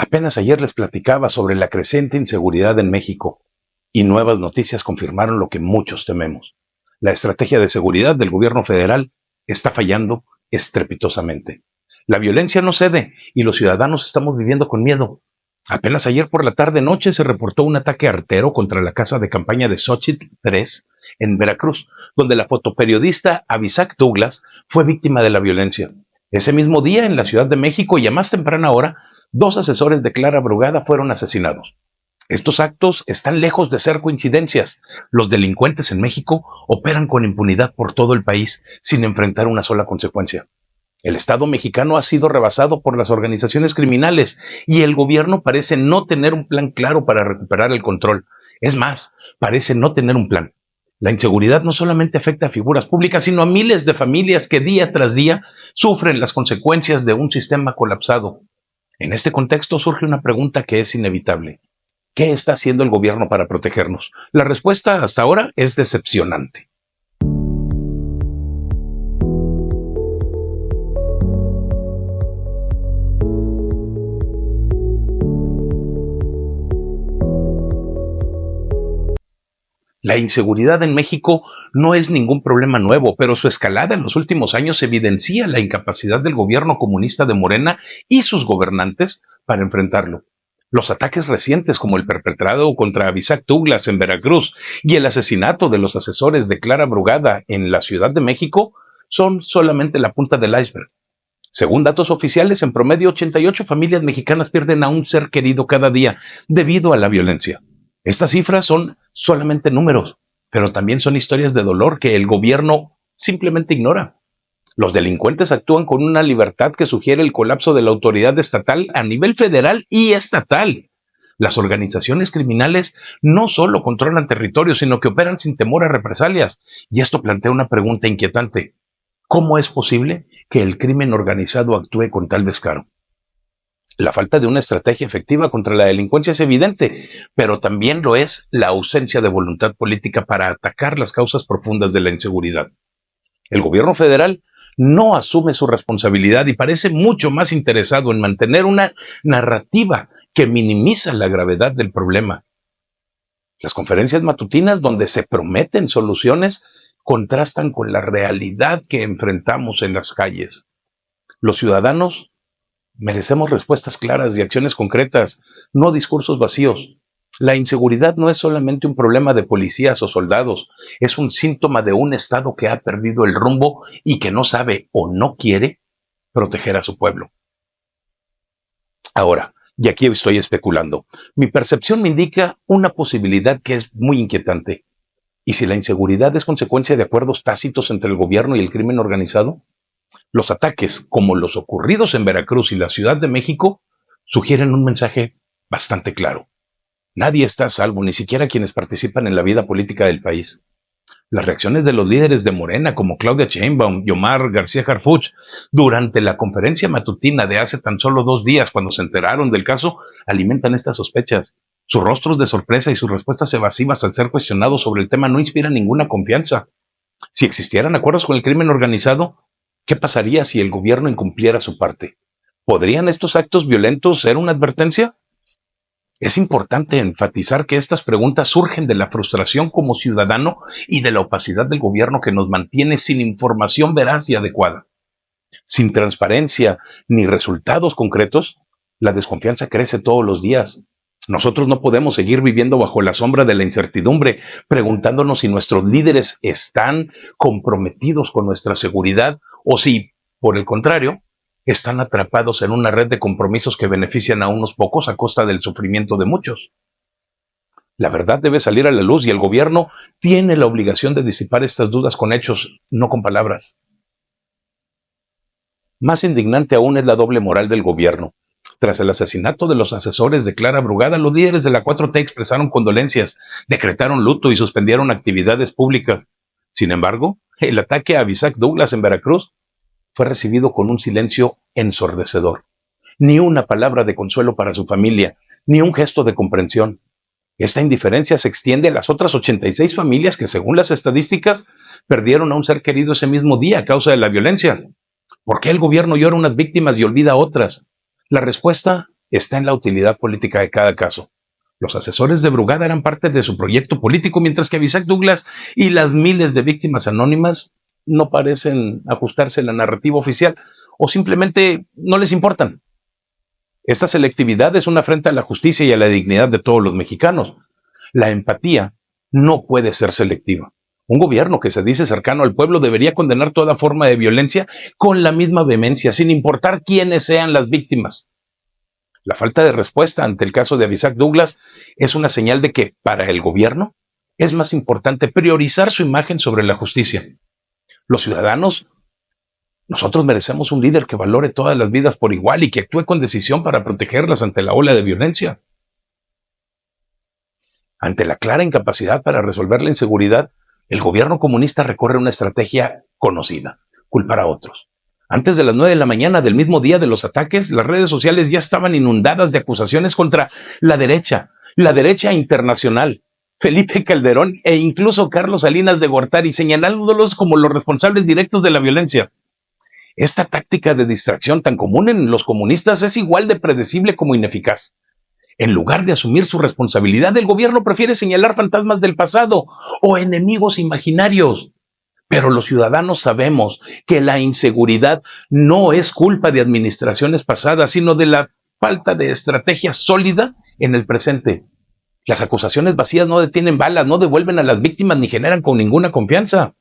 Apenas ayer les platicaba sobre la creciente inseguridad en México y nuevas noticias confirmaron lo que muchos tememos. La estrategia de seguridad del gobierno federal está fallando estrepitosamente. La violencia no cede y los ciudadanos estamos viviendo con miedo. Apenas ayer por la tarde-noche se reportó un ataque artero contra la casa de campaña de Xochitl 3 en Veracruz, donde la fotoperiodista Abisac Douglas fue víctima de la violencia. Ese mismo día, en la Ciudad de México y a más temprana hora, 2 asesores de Clara Brugada fueron asesinados. Estos actos están lejos de ser coincidencias. Los delincuentes en México operan con impunidad por todo el país sin enfrentar una sola consecuencia. El Estado mexicano ha sido rebasado por las organizaciones criminales y el gobierno parece no tener un plan claro para recuperar el control. Es más, parece no tener un plan. La inseguridad no solamente afecta a figuras públicas, sino a miles de familias que día tras día sufren las consecuencias de un sistema colapsado. En este contexto surge una pregunta que es inevitable. ¿Qué está haciendo el gobierno para protegernos? La respuesta hasta ahora es decepcionante. La inseguridad en México no es ningún problema nuevo, pero su escalada en los últimos años evidencia la incapacidad del gobierno comunista de Morena y sus gobernantes para enfrentarlo. Los ataques recientes, como el perpetrado contra Abisac Douglas en Veracruz y el asesinato de los asesores de Clara Brugada en la Ciudad de México, son solamente la punta del iceberg. Según datos oficiales, en promedio 88 familias mexicanas pierden a un ser querido cada día debido a la violencia. Estas cifras son solamente números, pero también son historias de dolor que el gobierno simplemente ignora. Los delincuentes actúan con una libertad que sugiere el colapso de la autoridad estatal a nivel federal y estatal. Las organizaciones criminales no solo controlan territorios, sino que operan sin temor a represalias. Y esto plantea una pregunta inquietante. ¿Cómo es posible que el crimen organizado actúe con tal descaro? La falta de una estrategia efectiva contra la delincuencia es evidente, pero también lo es la ausencia de voluntad política para atacar las causas profundas de la inseguridad. El gobierno federal no asume su responsabilidad y parece mucho más interesado en mantener una narrativa que minimiza la gravedad del problema. Las conferencias matutinas donde se prometen soluciones contrastan con la realidad que enfrentamos en las calles. Los ciudadanos merecemos respuestas claras y acciones concretas, no discursos vacíos. La inseguridad no es solamente un problema de policías o soldados, es un síntoma de un Estado que ha perdido el rumbo y que no sabe o no quiere proteger a su pueblo. Ahora, y aquí estoy especulando, mi percepción me indica una posibilidad que es muy inquietante. ¿Y si la inseguridad es consecuencia de acuerdos tácitos entre el gobierno y el crimen organizado? Los ataques, como los ocurridos en Veracruz y la Ciudad de México, sugieren un mensaje bastante claro. Nadie está a salvo, ni siquiera quienes participan en la vida política del país. Las reacciones de los líderes de Morena, como Claudia Sheinbaum y Omar García Harfuch, durante la conferencia matutina de hace tan solo 2 días, cuando se enteraron del caso, alimentan estas sospechas. Sus rostros de sorpresa y sus respuestas evasivas al ser cuestionados sobre el tema no inspiran ninguna confianza. Si existieran acuerdos con el crimen organizado, ¿qué pasaría si el gobierno incumpliera su parte? ¿Podrían estos actos violentos ser una advertencia? Es importante enfatizar que estas preguntas surgen de la frustración como ciudadano y de la opacidad del gobierno que nos mantiene sin información veraz y adecuada. Sin transparencia ni resultados concretos, la desconfianza crece todos los días. Nosotros no podemos seguir viviendo bajo la sombra de la incertidumbre, preguntándonos si nuestros líderes están comprometidos con nuestra seguridad o si, por el contrario, están atrapados en una red de compromisos que benefician a unos pocos a costa del sufrimiento de muchos. La verdad debe salir a la luz y el gobierno tiene la obligación de disipar estas dudas con hechos, no con palabras. Más indignante aún es la doble moral del gobierno. Tras el asesinato de los asesores de Clara Brugada, los líderes de la 4T expresaron condolencias, decretaron luto y suspendieron actividades públicas. Sin embargo, el ataque a Abisac Douglas en Veracruz fue recibido con un silencio ensordecedor. Ni una palabra de consuelo para su familia, ni un gesto de comprensión. Esta indiferencia se extiende a las otras 86 familias que, según las estadísticas, perdieron a un ser querido ese mismo día a causa de la violencia. ¿Por qué el gobierno llora a unas víctimas y olvida a otras? La respuesta está en la utilidad política de cada caso. Los asesores de Brugada eran parte de su proyecto político, mientras que Abisac Douglas y las miles de víctimas anónimas no parecen ajustarse a la narrativa oficial o simplemente no les importan. Esta selectividad es una afrenta a la justicia y a la dignidad de todos los mexicanos. La empatía no puede ser selectiva. Un gobierno que se dice cercano al pueblo debería condenar toda forma de violencia con la misma vehemencia, sin importar quiénes sean las víctimas. La falta de respuesta ante el caso de Abisac Douglas es una señal de que, para el gobierno, es más importante priorizar su imagen sobre la justicia. Los ciudadanos, nosotros merecemos un líder que valore todas las vidas por igual y que actúe con decisión para protegerlas ante la ola de violencia. Ante la clara incapacidad para resolver la inseguridad, el gobierno comunista recorre una estrategia conocida: culpar a otros. Antes de las 9 de la mañana del mismo día de los ataques, las redes sociales ya estaban inundadas de acusaciones contra la derecha internacional, Felipe Calderón e incluso Carlos Salinas de Gortari, señalándolos como los responsables directos de la violencia. Esta táctica de distracción tan común en los comunistas es igual de predecible como ineficaz. En lugar de asumir su responsabilidad, el gobierno prefiere señalar fantasmas del pasado o enemigos imaginarios. Pero los ciudadanos sabemos que la inseguridad no es culpa de administraciones pasadas, sino de la falta de estrategia sólida en el presente. Las acusaciones vacías no detienen balas, no devuelven a las víctimas ni generan con ninguna confianza.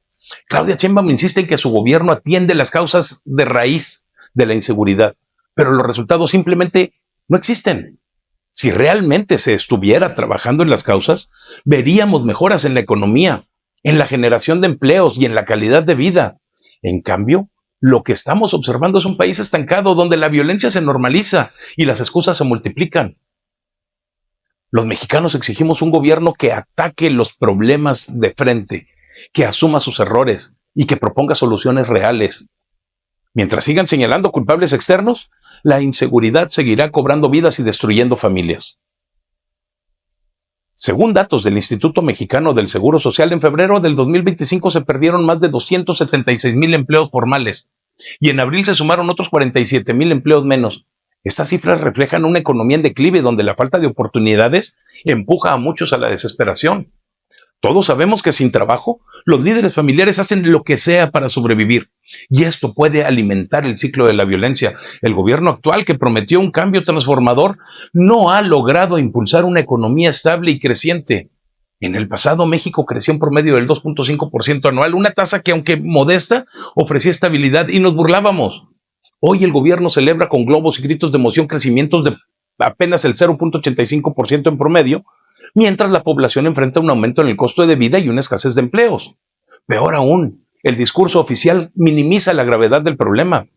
Claudia Sheinbaum insiste en que su gobierno atiende las causas de raíz de la inseguridad, pero los resultados simplemente no existen. Si realmente se estuviera trabajando en las causas, veríamos mejoras en la economía, en la generación de empleos y en la calidad de vida. En cambio, lo que estamos observando es un país estancado donde la violencia se normaliza y las excusas se multiplican. Los mexicanos exigimos un gobierno que ataque los problemas de frente, que asuma sus errores y que proponga soluciones reales. Mientras sigan señalando culpables externos, la inseguridad seguirá cobrando vidas y destruyendo familias. Según datos del Instituto Mexicano del Seguro Social, en febrero del 2025 se perdieron más de 276,000 empleos formales y en abril se sumaron otros 47,000 empleos menos. Estas cifras reflejan una economía en declive donde la falta de oportunidades empuja a muchos a la desesperación. Todos sabemos que sin trabajo, los líderes familiares hacen lo que sea para sobrevivir, y esto puede alimentar el ciclo de la violencia. El gobierno actual, que prometió un cambio transformador, no ha logrado impulsar una economía estable y creciente. En el pasado, México creció en promedio del 2.5% anual, una tasa que, aunque modesta, ofrecía estabilidad y nos burlábamos. Hoy el gobierno celebra con globos y gritos de emoción crecimientos de apenas el 0.85% en promedio, mientras la población enfrenta un aumento en el costo de vida y una escasez de empleos. Peor aún, el discurso oficial minimiza la gravedad del problema.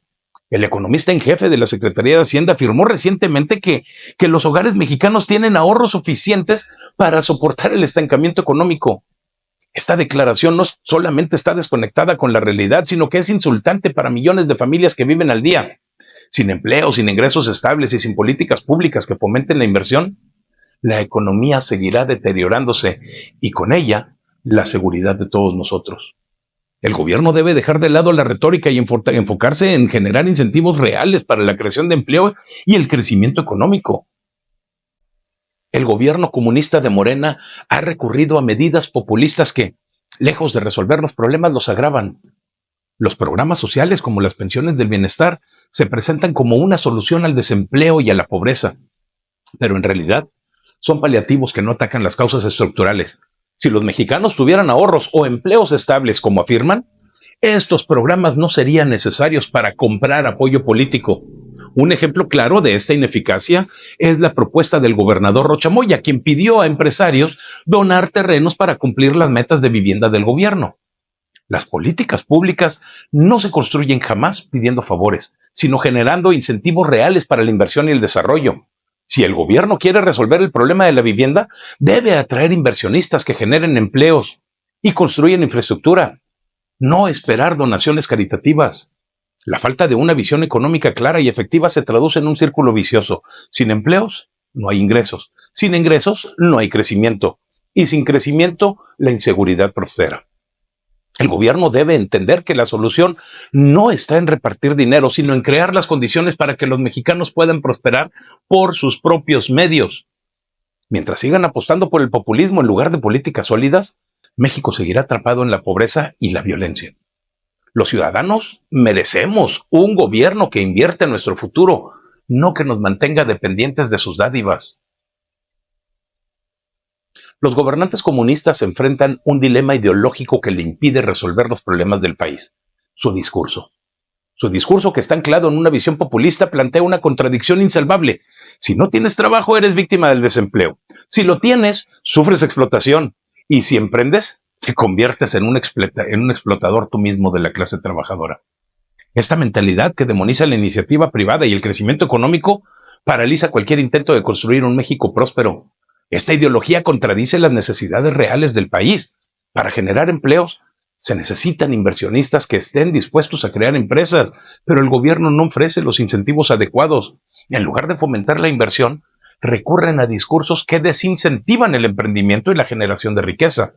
El economista en jefe de la Secretaría de Hacienda afirmó recientemente que los hogares mexicanos tienen ahorros suficientes para soportar el estancamiento económico. Esta declaración no solamente está desconectada con la realidad, sino que es insultante para millones de familias que viven al día. Sin empleo, sin ingresos estables y sin políticas públicas que fomenten la inversión, la economía seguirá deteriorándose y con ella la seguridad de todos nosotros. El gobierno debe dejar de lado la retórica y enfocarse en generar incentivos reales para la creación de empleo y el crecimiento económico. El gobierno comunista de Morena ha recurrido a medidas populistas que, lejos de resolver los problemas, los agravan. Los programas sociales, como las pensiones del bienestar, se presentan como una solución al desempleo y a la pobreza, pero en realidad son paliativos que no atacan las causas estructurales. Si los mexicanos tuvieran ahorros o empleos estables, como afirman, estos programas no serían necesarios para comprar apoyo político. Un ejemplo claro de esta ineficacia es la propuesta del gobernador Rocha Moya, quien pidió a empresarios donar terrenos para cumplir las metas de vivienda del gobierno. Las políticas públicas no se construyen jamás pidiendo favores, sino generando incentivos reales para la inversión y el desarrollo. Si el gobierno quiere resolver el problema de la vivienda, debe atraer inversionistas que generen empleos y construyan infraestructura, no esperar donaciones caritativas. La falta de una visión económica clara y efectiva se traduce en un círculo vicioso. Sin empleos, no hay ingresos. Sin ingresos, no hay crecimiento. Y sin crecimiento, la inseguridad prospera. El gobierno debe entender que la solución no está en repartir dinero, sino en crear las condiciones para que los mexicanos puedan prosperar por sus propios medios. Mientras sigan apostando por el populismo en lugar de políticas sólidas, México seguirá atrapado en la pobreza y la violencia. Los ciudadanos merecemos un gobierno que invierta en nuestro futuro, no que nos mantenga dependientes de sus dádivas. Los gobernantes comunistas enfrentan un dilema ideológico que le impide resolver los problemas del país: su discurso. Su discurso, que está anclado en una visión populista, plantea una contradicción insalvable. Si no tienes trabajo, eres víctima del desempleo. Si lo tienes, sufres explotación. Y si emprendes, te conviertes en un explotador tú mismo de la clase trabajadora. Esta mentalidad, que demoniza la iniciativa privada y el crecimiento económico, paraliza cualquier intento de construir un México próspero. Esta ideología contradice las necesidades reales del país. Para generar empleos, se necesitan inversionistas que estén dispuestos a crear empresas, pero el gobierno no ofrece los incentivos adecuados. En lugar de fomentar la inversión, recurren a discursos que desincentivan el emprendimiento y la generación de riqueza.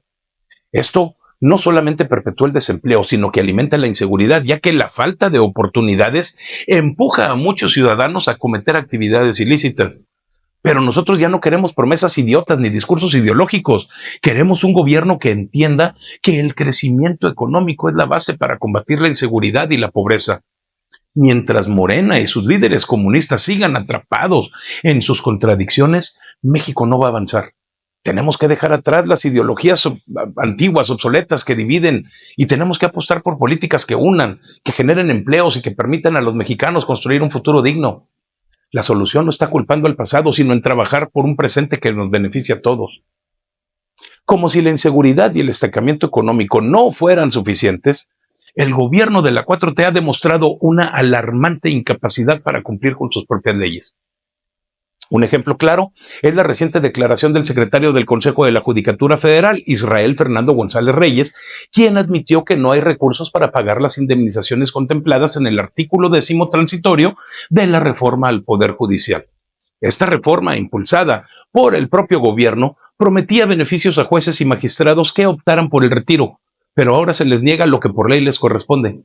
Esto no solamente perpetúa el desempleo, sino que alimenta la inseguridad, ya que la falta de oportunidades empuja a muchos ciudadanos a cometer actividades ilícitas. Pero nosotros ya no queremos promesas idiotas ni discursos ideológicos. Queremos un gobierno que entienda que el crecimiento económico es la base para combatir la inseguridad y la pobreza. Mientras Morena y sus líderes comunistas sigan atrapados en sus contradicciones, México no va a avanzar. Tenemos que dejar atrás las ideologías antiguas, obsoletas, que dividen, y tenemos que apostar por políticas que unan, que generen empleos y que permitan a los mexicanos construir un futuro digno. La solución no está culpando al pasado, sino en trabajar por un presente que nos beneficie a todos. Como si la inseguridad y el estancamiento económico no fueran suficientes, el gobierno de la 4T ha demostrado una alarmante incapacidad para cumplir con sus propias leyes. Un ejemplo claro es la reciente declaración del secretario del Consejo de la Judicatura Federal, Israel Fernando González Reyes, quien admitió que no hay recursos para pagar las indemnizaciones contempladas en el artículo 10º transitorio de la reforma al Poder Judicial. Esta reforma, impulsada por el propio gobierno, prometía beneficios a jueces y magistrados que optaran por el retiro, pero ahora se les niega lo que por ley les corresponde.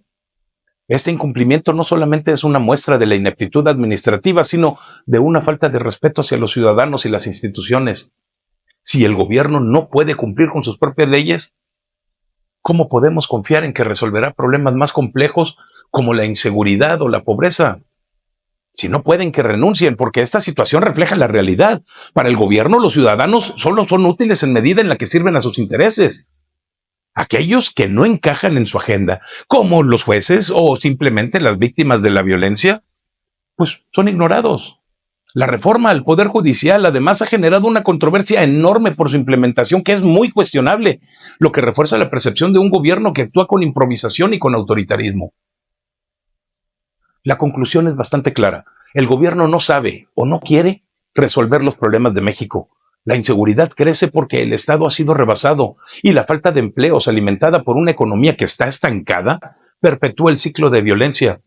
Este incumplimiento no solamente es una muestra de la ineptitud administrativa, sino de una falta de respeto hacia los ciudadanos y las instituciones. Si el gobierno no puede cumplir con sus propias leyes, ¿cómo podemos confiar en que resolverá problemas más complejos como la inseguridad o la pobreza? Si no pueden, que renuncien, porque esta situación refleja la realidad. Para el gobierno, los ciudadanos solo son útiles en medida en la que sirven a sus intereses. Aquellos que no encajan en su agenda, como los jueces o simplemente las víctimas de la violencia, pues son ignorados. La reforma al Poder Judicial además ha generado una controversia enorme por su implementación, que es muy cuestionable, lo que refuerza la percepción de un gobierno que actúa con improvisación y con autoritarismo. La conclusión es bastante clara: el gobierno no sabe o no quiere resolver los problemas de México. La inseguridad crece porque el Estado ha sido rebasado, y la falta de empleos, alimentada por una economía que está estancada, perpetúa el ciclo de violencia.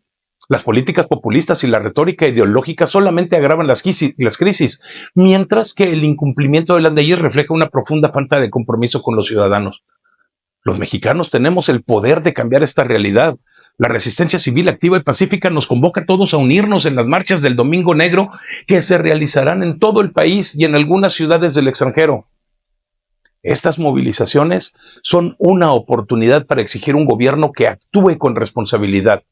Las políticas populistas y la retórica ideológica solamente agravan las crisis, mientras que el incumplimiento de las leyes refleja una profunda falta de compromiso con los ciudadanos. Los mexicanos tenemos el poder de cambiar esta realidad. La resistencia civil activa y pacífica nos convoca a todos a unirnos en las marchas del Domingo Negro, que se realizarán en todo el país y en algunas ciudades del extranjero. Estas movilizaciones son una oportunidad para exigir un gobierno que actúe con responsabilidad,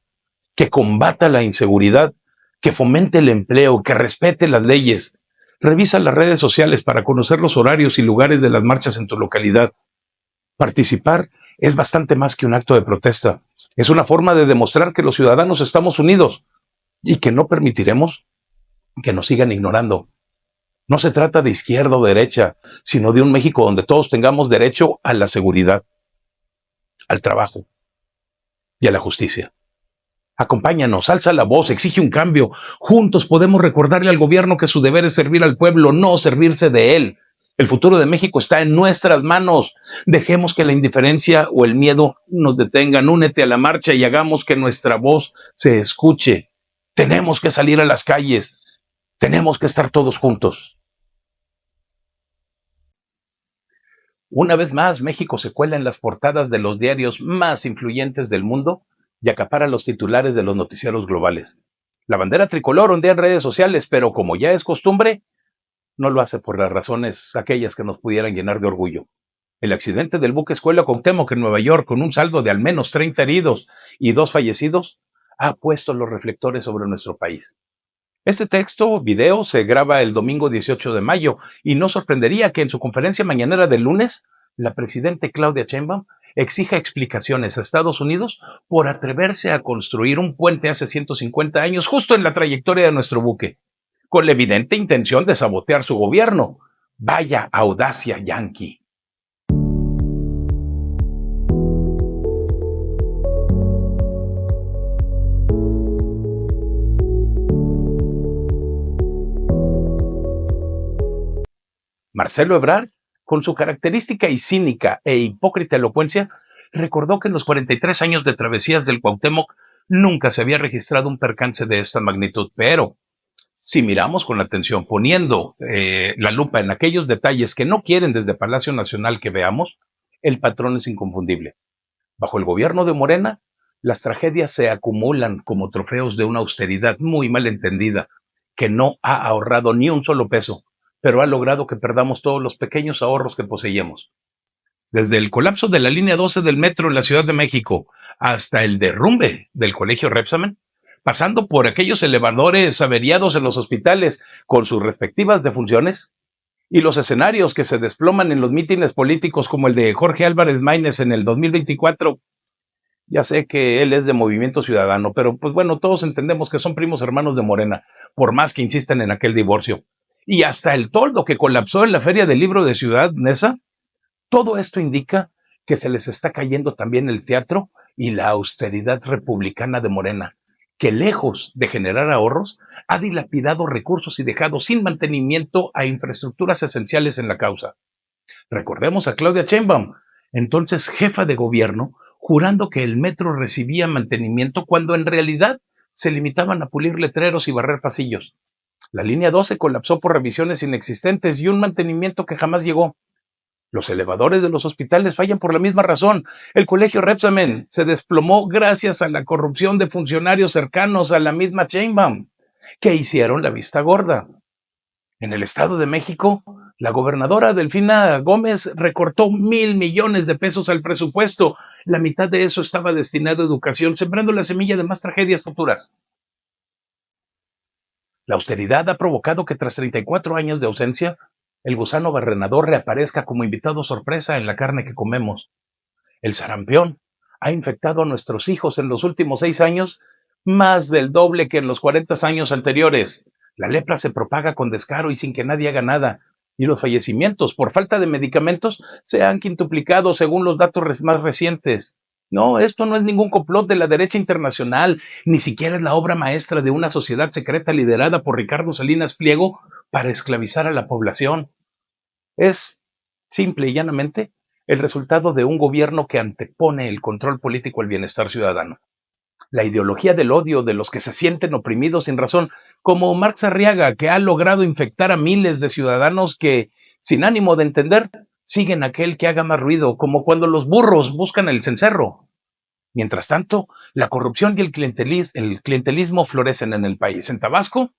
que combata la inseguridad, que fomente el empleo, que respete las leyes. Revisa las redes sociales para conocer los horarios y lugares de las marchas en tu localidad. Participar es bastante más que un acto de protesta. Es una forma de demostrar que los ciudadanos estamos unidos y que no permitiremos que nos sigan ignorando. No se trata de izquierda o derecha, sino de un México donde todos tengamos derecho a la seguridad, al trabajo y a la justicia. Acompáñanos, alza la voz, exige un cambio. Juntos podemos recordarle al gobierno que su deber es servir al pueblo, no servirse de él. El futuro de México está en nuestras manos. Dejemos que la indiferencia o el miedo nos detengan. Únete a la marcha y hagamos que nuestra voz se escuche. Tenemos que salir a las calles. Tenemos que estar todos juntos. Una vez más, México se cuela en las portadas de los diarios más influyentes del mundo y acapara los titulares de los noticieros globales. La bandera tricolor ondea en redes sociales, pero como ya es costumbre, no lo hace por las razones aquellas que nos pudieran llenar de orgullo. El accidente del buque escuela Cuauhtémoc en Nueva York, con un saldo de al menos 30 heridos y 2 fallecidos, ha puesto los reflectores sobre nuestro país. Este texto, video, se graba el domingo 18 de mayo y no sorprendería que en su conferencia mañanera del lunes, la presidenta Claudia Sheinbaum exija explicaciones a Estados Unidos por atreverse a construir un puente hace 150 años justo en la trayectoria de nuestro buque, con la evidente intención de sabotear su gobierno. Vaya audacia yanqui. Marcelo Ebrard, con su característica y cínica e hipócrita elocuencia, recordó que en los 43 años de travesías del Cuauhtémoc nunca se había registrado un percance de esta magnitud, pero si miramos con atención, poniendo la lupa en aquellos detalles que no quieren desde Palacio Nacional que veamos, el patrón es inconfundible. Bajo el gobierno de Morena, las tragedias se acumulan como trofeos de una austeridad muy mal entendida, que no ha ahorrado ni un solo peso, pero ha logrado que perdamos todos los pequeños ahorros que poseíamos. Desde el colapso de la línea 12 del metro en la Ciudad de México hasta el derrumbe del Colegio Repsamen, pasando por aquellos elevadores averiados en los hospitales con sus respectivas defunciones, y los escenarios que se desploman en los mítines políticos como el de Jorge Álvarez Maínez en el 2024. Ya sé que él es de Movimiento Ciudadano, pero pues bueno, todos entendemos que son primos hermanos de Morena, por más que insistan en aquel divorcio. Y hasta el toldo que colapsó en la Feria del Libro de Ciudad Neza, todo esto indica que se les está cayendo también el teatro y la austeridad republicana de Morena, que lejos de generar ahorros, ha dilapidado recursos y dejado sin mantenimiento a infraestructuras esenciales en la causa. Recordemos a Claudia Sheinbaum, entonces jefa de gobierno, jurando que el metro recibía mantenimiento cuando en realidad se limitaban a pulir letreros y barrer pasillos. La línea 12 colapsó por revisiones inexistentes y un mantenimiento que jamás llegó. Los elevadores de los hospitales fallan por la misma razón. El colegio Repsamen se desplomó gracias a la corrupción de funcionarios cercanos a la misma Sheinbaum, que hicieron la vista gorda. En el Estado de México, la gobernadora Delfina Gómez recortó 1,000 millones de pesos al presupuesto. La mitad de eso estaba destinado a educación, sembrando la semilla de más tragedias futuras. La austeridad ha provocado que tras 34 años de ausencia, el gusano barrenador reaparezca como invitado sorpresa en la carne que comemos. El sarampión ha infectado a nuestros hijos en los últimos 6 años más del doble que en los 40 años anteriores. La lepra se propaga con descaro y sin que nadie haga nada. Y los fallecimientos por falta de medicamentos se han quintuplicado según los datos más recientes. No, esto no es ningún complot de la derecha internacional, ni siquiera es la obra maestra de una sociedad secreta liderada por Ricardo Salinas Pliego para esclavizar a la población. Es, simple y llanamente, el resultado de un gobierno que antepone el control político al bienestar ciudadano. La ideología del odio de los que se sienten oprimidos sin razón, como Marx Arriaga, que ha logrado infectar a miles de ciudadanos que, sin ánimo de entender, siguen aquel que haga más ruido, como cuando los burros buscan el cencerro. Mientras tanto, la corrupción y el clientelismo florecen en el país. En Tabasco,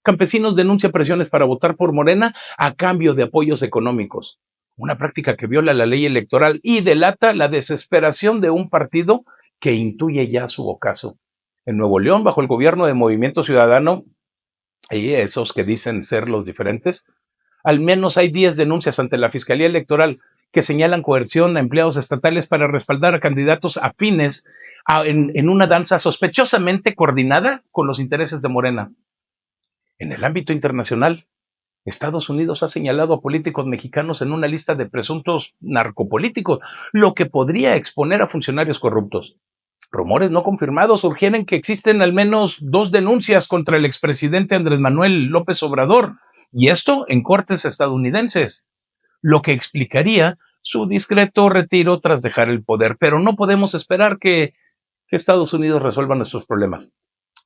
campesinos denuncian presiones para votar por Morena a cambio de apoyos económicos, una práctica que viola la ley electoral y delata la desesperación de un partido que intuye ya su ocaso. En Nuevo León, bajo el gobierno de Movimiento Ciudadano, y esos que dicen ser los diferentes, al menos hay 10 denuncias ante la Fiscalía Electoral que señalan coerción a empleados estatales para respaldar a candidatos afines en una danza sospechosamente coordinada con los intereses de Morena. En el ámbito internacional, Estados Unidos ha señalado a políticos mexicanos en una lista de presuntos narcopolíticos, lo que podría exponer a funcionarios corruptos. Rumores no confirmados sugieren que existen al menos 2 denuncias contra el expresidente Andrés Manuel López Obrador, y esto en cortes estadounidenses, lo que explicaría su discreto retiro tras dejar el poder. Pero no podemos esperar que Estados Unidos resuelva nuestros problemas.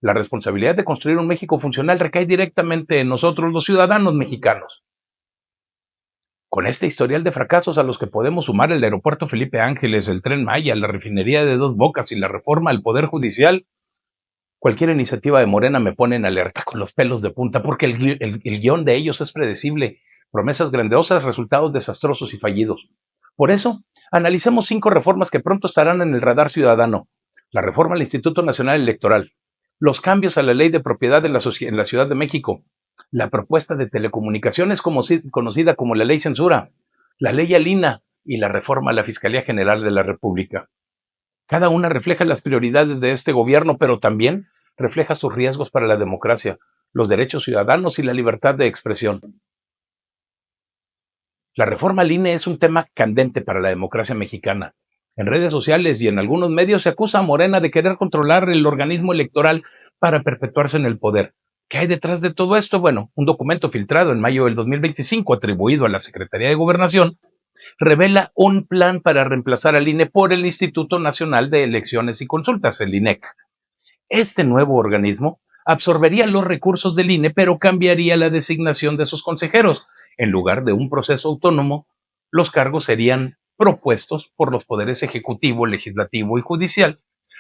La responsabilidad de construir un México funcional recae directamente en nosotros, los ciudadanos mexicanos. Con este historial de fracasos a los que podemos sumar el aeropuerto Felipe Ángeles, el Tren Maya, la refinería de Dos Bocas y la reforma al Poder Judicial, cualquier iniciativa de Morena me pone en alerta con los pelos de punta porque el guión de ellos es predecible. Promesas grandiosas, resultados desastrosos y fallidos. Por eso, analicemos 5 reformas que pronto estarán en el radar ciudadano. La reforma al Instituto Nacional Electoral, los cambios a la ley de propiedad en la Ciudad de México, la propuesta de telecomunicaciones conocida como la ley censura, la ley Alina y la reforma a la Fiscalía General de la República. Cada una refleja las prioridades de este gobierno, pero también refleja sus riesgos para la democracia, los derechos ciudadanos y la libertad de expresión. La reforma al INE es un tema candente para la democracia mexicana. En redes sociales y en algunos medios se acusa a Morena de querer controlar el organismo electoral para perpetuarse en el poder. ¿Qué hay detrás de todo esto? Bueno, un documento filtrado en mayo del 2025 atribuido a la Secretaría de Gobernación revela un plan para reemplazar al INE por el Instituto Nacional de Elecciones y Consultas, el INEC. Este nuevo organismo absorbería los recursos del INE, pero cambiaría la designación de sus consejeros. En lugar de un proceso autónomo, los cargos serían propuestos por los poderes ejecutivo, legislativo y judicial,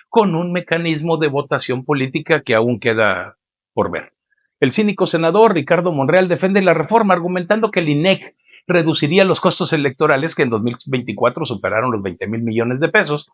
con un mecanismo de votación política que aún queda por ver. El cínico senador Ricardo Monreal defiende la reforma argumentando que el INEC reduciría los costos electorales que en 2024 superaron los 20,000 millones de pesos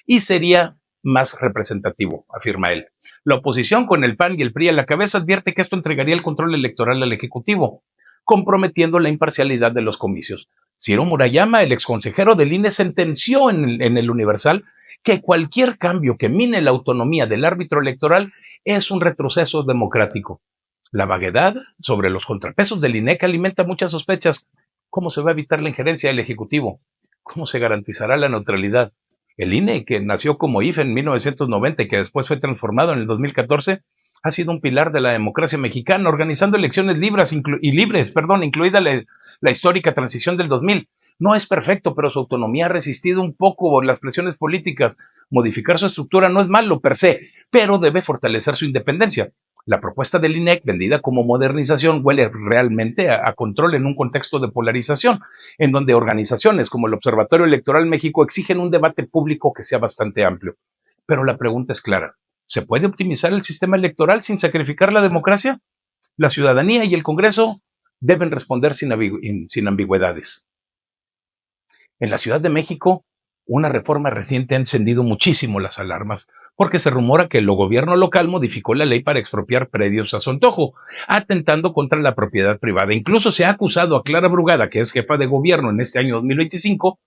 y sería más representativo, afirma él. La oposición, con el PAN y el PRI a la cabeza, advierte que esto entregaría el control electoral al Ejecutivo, comprometiendo la imparcialidad de los comicios. Ciro Murayama, el exconsejero del INE, sentenció en el Universal que cualquier cambio que mine la autonomía del árbitro electoral es un retroceso democrático. La vaguedad sobre los contrapesos del INEC alimenta muchas sospechas. ¿Cómo se va a evitar la injerencia del Ejecutivo? ¿Cómo se garantizará la neutralidad? El INE, que nació como IFE en 1990 y que después fue transformado en el 2014, ha sido un pilar de la democracia mexicana, organizando elecciones libres, incluida la histórica transición del 2000. No es perfecto, pero su autonomía ha resistido un poco las presiones políticas. Modificar su estructura no es malo per se, pero debe fortalecer su independencia. La propuesta del INEC, vendida como modernización, huele realmente a control en un contexto de polarización, en donde organizaciones como el Observatorio Electoral México exigen un debate público que sea bastante amplio. Pero la pregunta es clara: ¿se puede optimizar el sistema electoral sin sacrificar la democracia? La ciudadanía y el Congreso deben responder sin ambigüedades. En la Ciudad de México, una reforma reciente ha encendido muchísimo las alarmas, porque se rumora que el gobierno local modificó la ley para expropiar predios a su antojo, atentando contra la propiedad privada. Incluso se ha acusado a Clara Brugada, que es jefa de gobierno en este año 2025,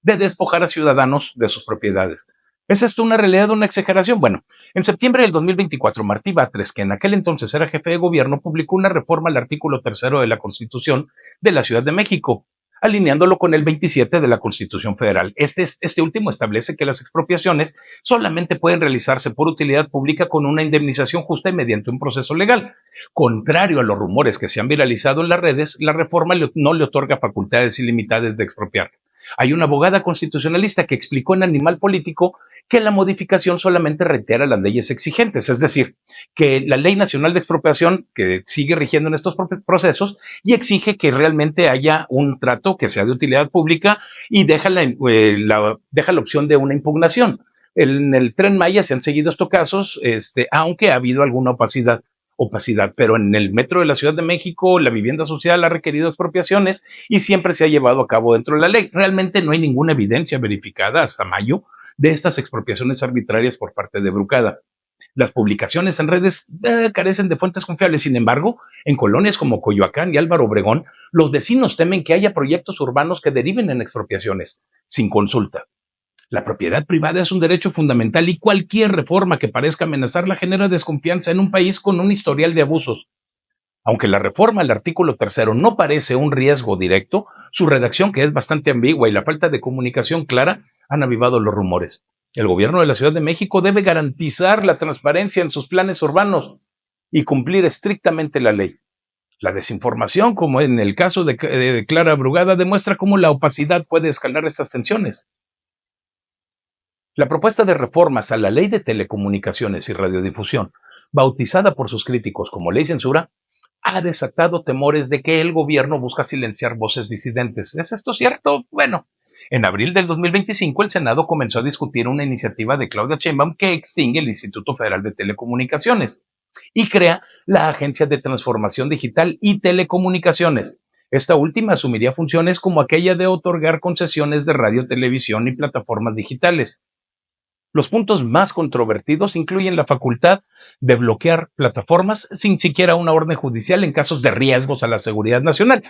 de despojar a ciudadanos de sus propiedades. ¿Es esto una realidad o una exageración? Bueno, en septiembre del 2024, Martí Batres, que en aquel entonces era jefe de gobierno, publicó una reforma al artículo 3 de la Constitución de la Ciudad de México, alineándolo con el 27 de la Constitución Federal. Este último establece que las expropiaciones solamente pueden realizarse por utilidad pública con una indemnización justa y mediante un proceso legal. Contrario a los rumores que se han viralizado en las redes, la reforma no le otorga facultades ilimitadas de expropiar. Hay una abogada constitucionalista que explicó en Animal Político que la modificación solamente reitera las leyes exigentes, es decir, que la Ley Nacional de Expropiación, que sigue rigiendo en estos procesos, y exige que realmente haya un trato que sea de utilidad pública y deja la opción de una impugnación. En el Tren Maya se han seguido estos casos, aunque ha habido alguna opacidad, pero en el metro de la Ciudad de México la vivienda social ha requerido expropiaciones y siempre se ha llevado a cabo dentro de la ley. Realmente no hay ninguna evidencia verificada hasta mayo de estas expropiaciones arbitrarias por parte de Brugada. Las publicaciones en redes carecen de fuentes confiables. Sin embargo, en colonias como Coyoacán y Álvaro Obregón, los vecinos temen que haya proyectos urbanos que deriven en expropiaciones sin consulta. La propiedad privada es un derecho fundamental y cualquier reforma que parezca amenazarla genera desconfianza en un país con un historial de abusos. Aunque la reforma al artículo 3 no parece un riesgo directo, su redacción, que es bastante ambigua, y la falta de comunicación clara han avivado los rumores. El gobierno de la Ciudad de México debe garantizar la transparencia en sus planes urbanos y cumplir estrictamente la ley. La desinformación, como en el caso de Clara Brugada, demuestra cómo la opacidad puede escalar estas tensiones. La propuesta de reformas a la Ley de Telecomunicaciones y Radiodifusión, bautizada por sus críticos como Ley Censura, ha desatado temores de que el gobierno busca silenciar voces disidentes. ¿Es esto cierto? Bueno, en abril del 2025 el Senado comenzó a discutir una iniciativa de Claudia Sheinbaum que extingue el Instituto Federal de Telecomunicaciones y crea la Agencia de Transformación Digital y Telecomunicaciones. Esta última asumiría funciones como aquella de otorgar concesiones de radio, televisión y plataformas digitales. Los puntos más controvertidos incluyen la facultad de bloquear plataformas sin siquiera una orden judicial en casos de riesgos a la seguridad nacional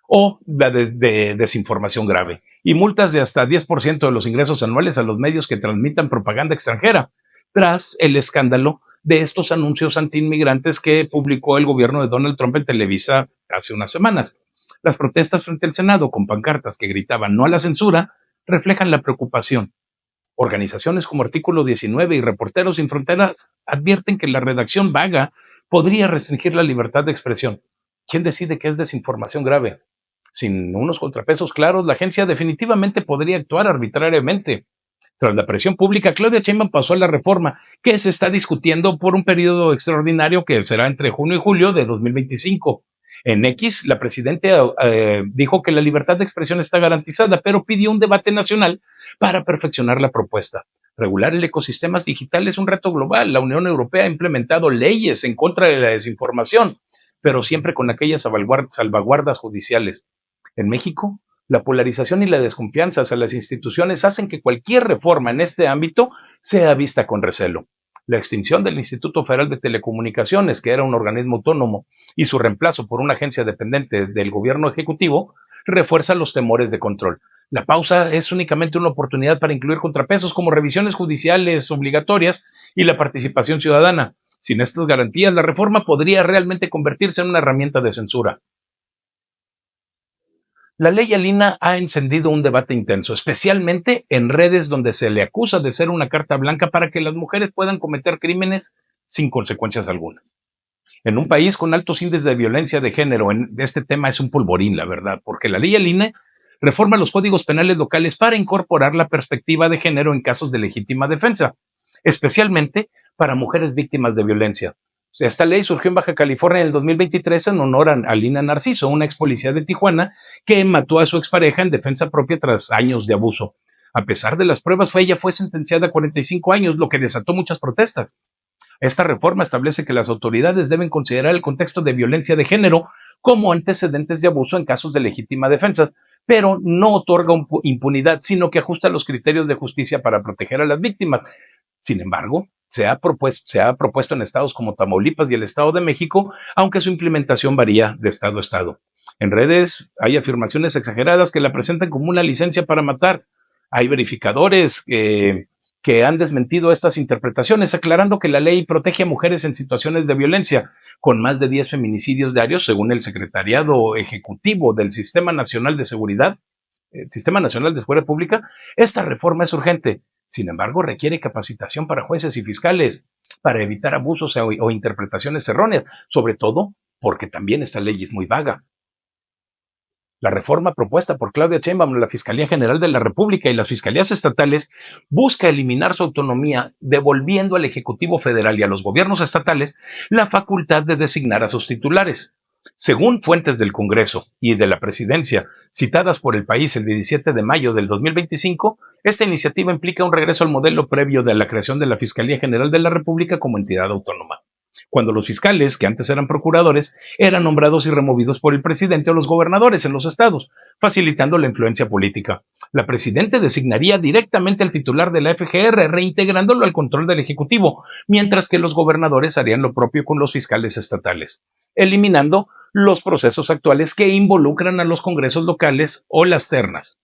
o de desinformación grave, y multas de hasta 10% de los ingresos anuales a los medios que transmitan propaganda extranjera, tras el escándalo de estos anuncios antiinmigrantes que publicó el gobierno de Donald Trump en Televisa hace unas semanas. Las protestas frente al Senado con pancartas que gritaban no a la censura reflejan la preocupación. Organizaciones como Artículo 19 y Reporteros Sin Fronteras advierten que la redacción vaga podría restringir la libertad de expresión. ¿Quién decide qué es desinformación grave? Sin unos contrapesos claros, la agencia definitivamente podría actuar arbitrariamente. Tras la presión pública, Claudia Sheinbaum pasó a la reforma que se está discutiendo por un periodo extraordinario que será entre junio y julio de 2025. En X, la presidenta dijo que la libertad de expresión está garantizada, pero pidió un debate nacional para perfeccionar la propuesta. Regular el ecosistema digital es un reto global. La Unión Europea ha implementado leyes en contra de la desinformación, pero siempre con aquellas salvaguardas judiciales. En México, la polarización y la desconfianza hacia las instituciones hacen que cualquier reforma en este ámbito sea vista con recelo. La extinción del Instituto Federal de Telecomunicaciones, que era un organismo autónomo, y su reemplazo por una agencia dependiente del gobierno ejecutivo, refuerza los temores de control. La pausa es únicamente una oportunidad para incluir contrapesos como revisiones judiciales obligatorias y la participación ciudadana. Sin estas garantías, la reforma podría realmente convertirse en una herramienta de censura. La ley Alina ha encendido un debate intenso, especialmente en redes donde se le acusa de ser una carta blanca para que las mujeres puedan cometer crímenes sin consecuencias algunas. En un país con altos índices de violencia de género, este tema es un polvorín, la verdad, porque la ley Alina reforma los códigos penales locales para incorporar la perspectiva de género en casos de legítima defensa, especialmente para mujeres víctimas de violencia. Esta ley surgió en Baja California en el 2023 en honor a Lina Narciso, una ex policía de Tijuana que mató a su expareja en defensa propia tras años de abuso. A pesar de las pruebas, ella fue sentenciada a 45 años, lo que desató muchas protestas. Esta reforma establece que las autoridades deben considerar el contexto de violencia de género como antecedentes de abuso en casos de legítima defensa, pero no otorga impunidad, sino que ajusta los criterios de justicia para proteger a las víctimas. Sin embargo, se ha propuesto en estados como Tamaulipas y el Estado de México, aunque su implementación varía de estado a estado. En redes hay afirmaciones exageradas que la presentan como una licencia para matar. Hay verificadores que han desmentido estas interpretaciones, aclarando que la ley protege a mujeres en situaciones de violencia, con más de 10 feminicidios diarios, según el Secretariado Ejecutivo del Sistema Nacional de Seguridad, Sistema Nacional de Seguridad Pública. Esta reforma es urgente. Sin embargo, requiere capacitación para jueces y fiscales para evitar abusos o interpretaciones erróneas, sobre todo porque también esta ley es muy vaga. La reforma propuesta por Claudia Sheinbaum, la Fiscalía General de la República y las fiscalías estatales busca eliminar su autonomía, devolviendo al Ejecutivo Federal y a los gobiernos estatales la facultad de designar a sus titulares. Según fuentes del Congreso y de la Presidencia citadas por El País el 17 de mayo del 2025, esta iniciativa implica un regreso al modelo previo de la creación de la Fiscalía General de la República como entidad autónoma, cuando los fiscales, que antes eran procuradores, eran nombrados y removidos por el presidente o los gobernadores en los estados, facilitando la influencia política. La presidenta designaría directamente al titular de la FGR, reintegrándolo al control del Ejecutivo, mientras que los gobernadores harían lo propio con los fiscales estatales, eliminando los procesos actuales que involucran a los congresos locales o las ternas.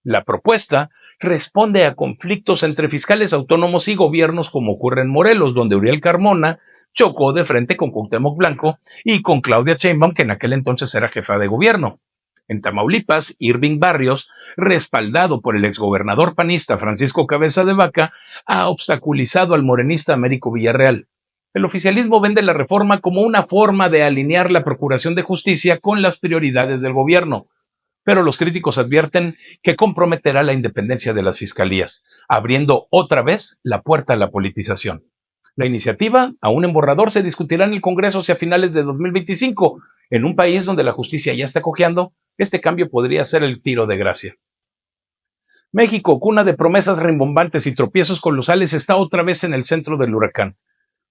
La propuesta responde a conflictos entre fiscales autónomos y gobiernos, como ocurre en Morelos, donde Uriel Carmona chocó de frente con Cuauhtémoc Blanco y con Claudia Sheinbaum, que en aquel entonces era jefa de gobierno. En Tamaulipas, Irving Barrios, respaldado por el exgobernador panista Francisco Cabeza de Vaca, ha obstaculizado al morenista Américo Villarreal. El oficialismo vende la reforma como una forma de alinear la Procuración de Justicia con las prioridades del gobierno, pero los críticos advierten que comprometerá la independencia de las fiscalías, abriendo otra vez la puerta a la politización. La iniciativa, aún en borrador, se discutirá en el Congreso hacia finales de 2025. En un país donde la justicia ya está cojeando, este cambio podría ser el tiro de gracia. México, cuna de promesas rimbombantes y tropiezos colosales, está otra vez en el centro del huracán.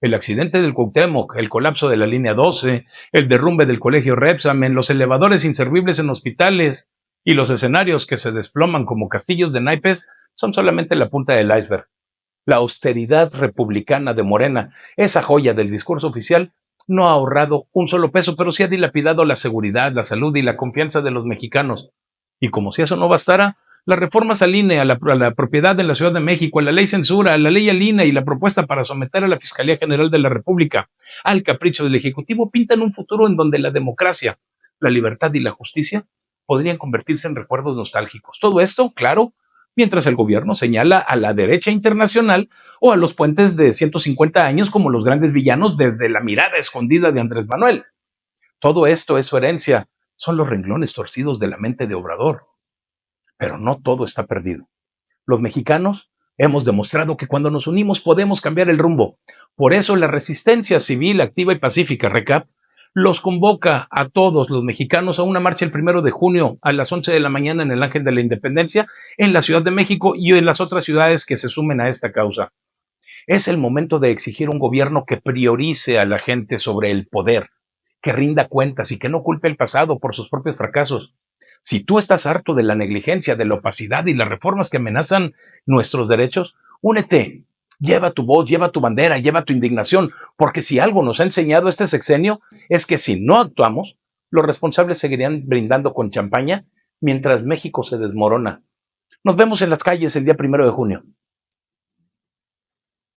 El accidente del Cuauhtémoc, el colapso de la línea 12, el derrumbe del colegio Repsamen, los elevadores inservibles en hospitales y los escenarios que se desploman como castillos de naipes son solamente la punta del iceberg. La austeridad republicana de Morena, esa joya del discurso oficial, no ha ahorrado un solo peso, pero sí ha dilapidado la seguridad, la salud y la confianza de los mexicanos. Y como si eso no bastara, las reformas al INE, a la propiedad en la Ciudad de México, a la ley censura, a la ley al INE y la propuesta para someter a la Fiscalía General de la República al capricho del Ejecutivo pintan un futuro en donde la democracia, la libertad y la justicia podrían convertirse en recuerdos nostálgicos. Todo esto, claro, mientras el gobierno señala a la derecha internacional o a los puentes de 150 años como los grandes villanos desde la mirada escondida de Andrés Manuel. Todo esto es su herencia, son los renglones torcidos de la mente de Obrador. Pero no todo está perdido. Los mexicanos hemos demostrado que cuando nos unimos podemos cambiar el rumbo. Por eso la resistencia civil activa y pacífica, RECAP, los convoca a todos los mexicanos a una marcha el 1 de junio a las 11 de la mañana en el Ángel de la Independencia, en la Ciudad de México y en las otras ciudades que se sumen a esta causa. Es el momento de exigir un gobierno que priorice a la gente sobre el poder, que rinda cuentas y que no culpe el pasado por sus propios fracasos. Si tú estás harto de la negligencia, de la opacidad y las reformas que amenazan nuestros derechos, únete. Lleva tu voz, lleva tu bandera, lleva tu indignación, porque si algo nos ha enseñado este sexenio es que si no actuamos, los responsables seguirían brindando con champaña mientras México se desmorona. Nos vemos en las calles el día 1 de junio.